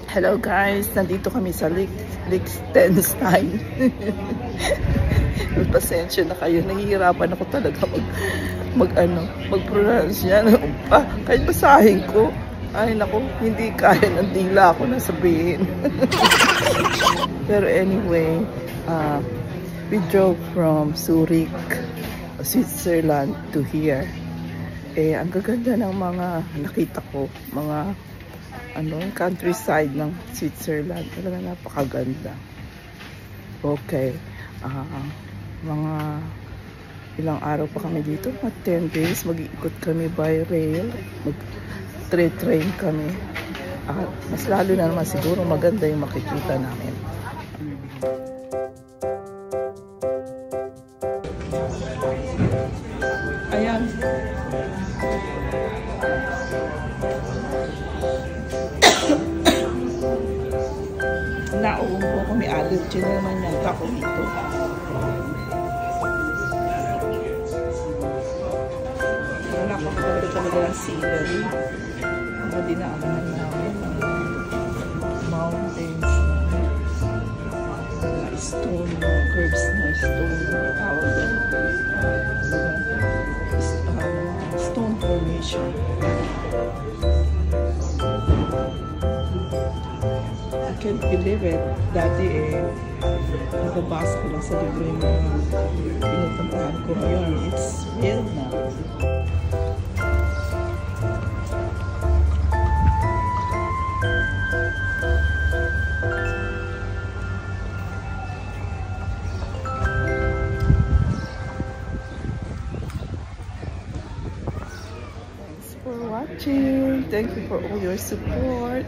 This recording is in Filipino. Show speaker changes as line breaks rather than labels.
Hello guys, nandito kami sa Liechtenstein. Pasensya na kayo, nahihirapan ako talaga mag-pronounce yan. Kahit basahin ko, ay naku, hindi kaya ng dila ako na sabihin. Pero anyway, we drove from Zurich, Switzerland to here. Ang gaganda ng mga nakita ko, mga countryside ng Switzerland. Talaga napakaganda. Okay. Mga ilang araw pa kami dito. Mga 10 days. Mag-iikot kami by rail. Mag-train kami. Mas lalo na naman siguro maganda yung makikita namin. Ayan. Nauong po kami allergy na naman yung tako dito. Napakaganda talaga ng scenery. Mga dinaanan namin. Mountains. Stone, curves na stone. Stone formation. I can't believe it. Dati nababasa ko lang sa libro yung mga pinupuntahan ko ngayon. It's real na. Thanks for watching. Thank you for all your support.